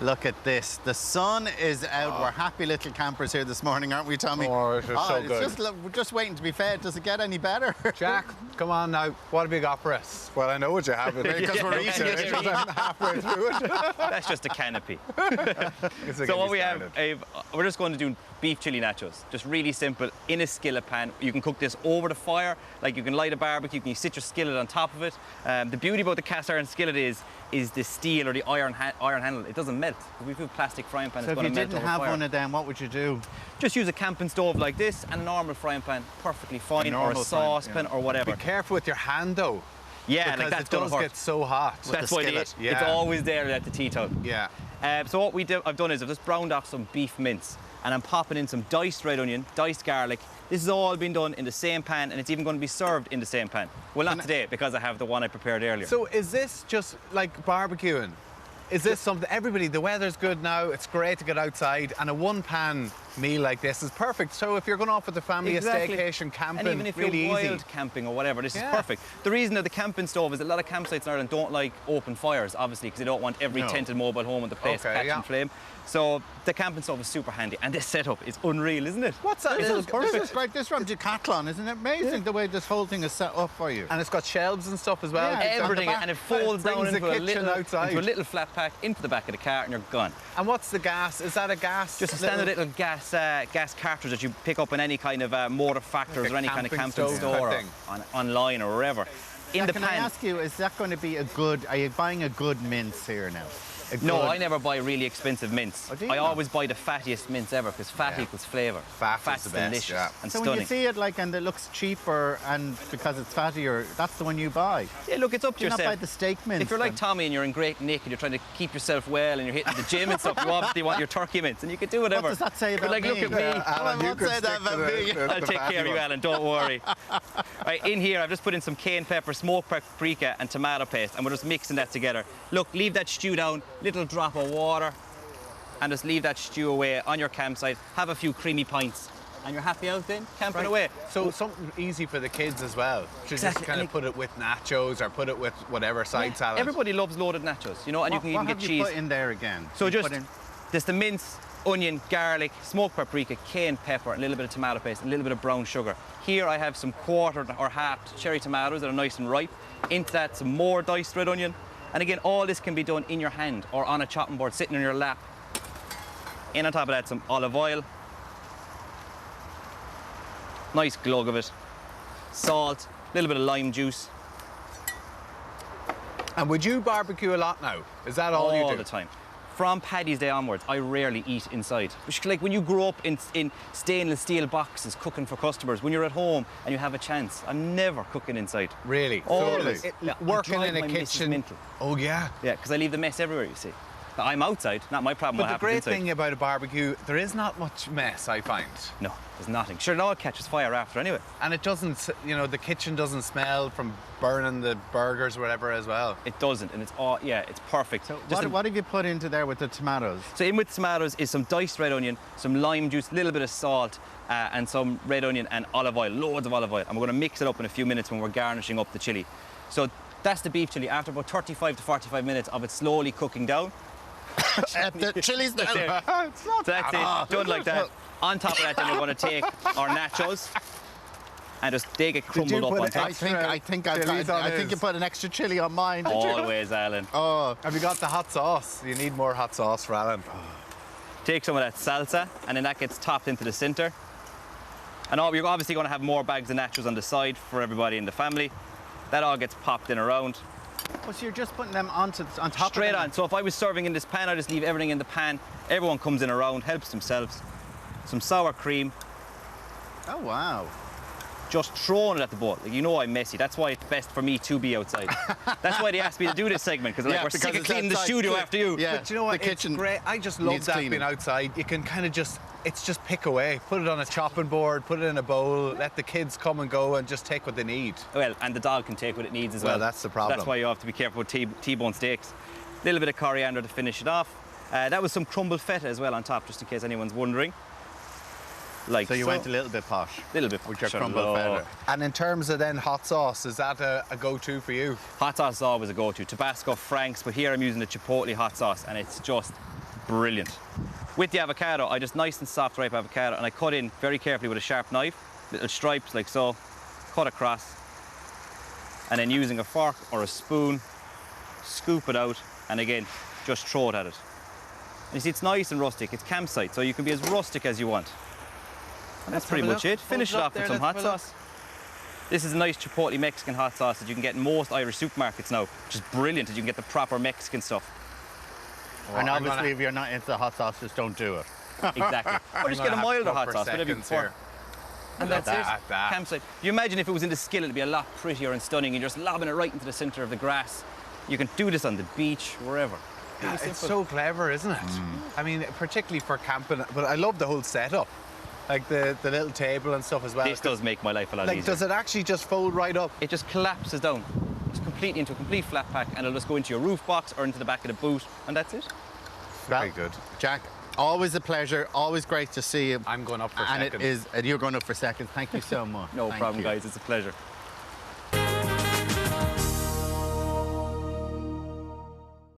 Look at this. The sun is out. We're happy little campers here this morning, aren't we, Tommy? Oh, it's so good. We're just waiting to be fed. Does it get any better? Jack, come on now. What have you got for us? Well, I know what you have because we're eating it because I'm halfway through it. That's just a canopy. So what we have, we're just going to do beef chili nachos. Just really simple, in a skillet pan. You can cook this over the fire, like you can light a barbecue, you can sit your skillet on top of it. The beauty about the cast iron skillet is the steel or the iron handle. It doesn't melt. If we put plastic frying pan, so it's going to melt over fire. So if you didn't have one of them, what would you do? Just use a camping stove like this and a normal frying pan, perfectly fine, or a saucepan or whatever. Be careful with your hand though. Yeah, because like that's it does get so hot. That's why it's always there at the tea towel. Yeah. So what I've done is I've just browned off some beef mince and I'm popping in some diced red onion, diced garlic. This has all been done in the same pan and it's even going to be served in the same pan. Well, not today because I have the one I prepared earlier. So is this just like barbecuing? Is this something, the weather's good now, it's great to get outside, and a one-pan meal like this is perfect. So if you're going off with the family, a staycation, camping, and even if really you're wild easy. camping or whatever, this is perfect. The reason of the camping stove is a lot of campsites in Ireland don't like open fires, obviously, because they don't want every tented mobile home in the place catching flame. So the camping stove is super handy, and this setup is unreal, isn't it? What's that? This is great. This from Decathlon, isn't it amazing the way this whole thing is set up for you? And it's got shelves and stuff as well. Yeah, everything, and it folds down into a little flat pack into the back of the car, and you're gone. And what's the gas? Is that a gas? Just a standard little gas cartridge that you pick up in any kind of motor factors or any kind of camping store or online or wherever. In the pan. Can I ask you, is that going to be are you buying a good mince here now? No, I never buy really expensive mince. Oh, I always buy the fattiest mince ever because fat equals flavour. Fat's the best, delicious and so stunning. when you see it and it looks cheaper and because it's fattier, that's the one you buy. Yeah, look, it's up to yourself. You're not buy the steak mince. If you're like Tommy and you're in great nick and you're trying to keep yourself well and you're hitting the gym and stuff, you obviously want your turkey mince and you can do whatever. What does that say about me? Look at me. Alan, you could say that about me. I'll take care of you, Alan, don't worry. Right, in here I've just put in some cayenne pepper, smoked paprika and tomato paste and we're just mixing that together. Look, leave that stew down, little drop of water and just leave that stew away on your campsite, have a few creamy pints and you're happy out then, camping away. So something easy for the kids as well. Just kind of put it with nachos or put it with whatever side salad. Everybody loves loaded nachos, you know, and you can even get cheese. What have you put in there again? So just the mince, onion, garlic, smoked paprika, cayenne pepper, a little bit of tomato paste, a little bit of brown sugar. Here I have some quartered or halved cherry tomatoes that are nice and ripe. Into that some more diced red onion. And again, all this can be done in your hand or on a chopping board, sitting on your lap. In on top of that, some olive oil. Nice glug of it. Salt, a little bit of lime juice. And would you barbecue a lot now? Is that all you do? All the time. From Paddy's Day onwards, I rarely eat inside. Like when you grow up in stainless steel boxes cooking for customers, when you're at home and you have a chance, I'm never cooking inside. Really? Always. Working in a kitchen. Oh, yeah. Yeah, because I leave the mess everywhere, you see. But I'm outside, not my problem. But the great thing about a barbecue, there is not much mess, I find. No, there's nothing. Sure, it all catches fire after anyway. And it doesn't, the kitchen doesn't smell from burning the burgers or whatever as well. It doesn't, and it's it's perfect. So what have you put into there with the tomatoes? So in with tomatoes is some diced red onion, some lime juice, a little bit of salt, and some red onion and olive oil, loads of olive oil. And we're going to mix it up in a few minutes when we're garnishing up the chilli. So that's the beef chilli. After about 35 to 45 minutes of it slowly cooking down, the chili's there. It's not so that's it, done like that. On top of that, then we're going to take our nachos and just they get crumbled up on top. I think you put an extra chili on mine. Always, Alan. Oh, have you got the hot sauce? You need more hot sauce for Alan. Take some of that salsa, and then that gets topped into the centre. And you're obviously going to have more bags of nachos on the side for everybody in the family. That all gets popped in around. Oh, so you're just putting them on top straight on. So if I was serving in this pan, I just leave everything in the pan. Everyone comes in around, helps themselves. Some sour cream. Oh, wow. Just throwing it at the bowl. Like, you know I'm messy. That's why it's best for me to be outside. That's why they asked me to do this segment, because we're sick of cleaning the studio after you. Yeah, but you know what? The kitchen. It's great. I just love that being outside. You can kind of it's just pick away. Put it on a chopping board, put it in a bowl, let the kids come and go and just take what they need. Well, and the dog can take what it needs as well. Well, that's the problem. That's why you have to be careful with T-bone steaks. A little bit of coriander to finish it off. That was some crumbled feta as well on top, just in case anyone's wondering. So you went a little bit posh. A little bit posh. With your crumbled feta. And in terms of then hot sauce, is that a go-to for you? Hot sauce is always a go-to. Tabasco, Frank's, but here I'm using the Chipotle hot sauce and it's just brilliant. With the avocado, I just nice and soft ripe avocado, and I cut in very carefully with a sharp knife, little stripes like so, cut across, and then using a fork or a spoon, scoop it out, and again, just throw it at it. And you see, it's nice and rustic. It's campsite, so you can be as rustic as you want. And that's pretty much it. Finish it off with some hot sauce. This is a nice Chipotle Mexican hot sauce that you can get in most Irish supermarkets now, which is brilliant, that you can get the proper Mexican stuff. And obviously, if you're not into hot sauce, just don't do it. Exactly. Or just get a milder hot sauce, whatever you prefer. And that's it. Campsite. You imagine if it was in the skillet, it'd be a lot prettier and stunning, and you're just lobbing it right into the centre of the grass. You can do this on the beach, wherever. Yeah, it's so clever, isn't it? I mean, particularly for camping, but I love the whole setup. Like the little table and stuff as well. This does make my life a lot easier. Does it actually just fold right up? It just collapses down. It's completely into a complete flat pack, and it'll just go into your roof box or into the back of the boot, and that's it. Very good. Jack, always a pleasure. Always great to see you. I'm going up for seconds. And you're going up for seconds. Thank you so much. No problem, guys. It's a pleasure.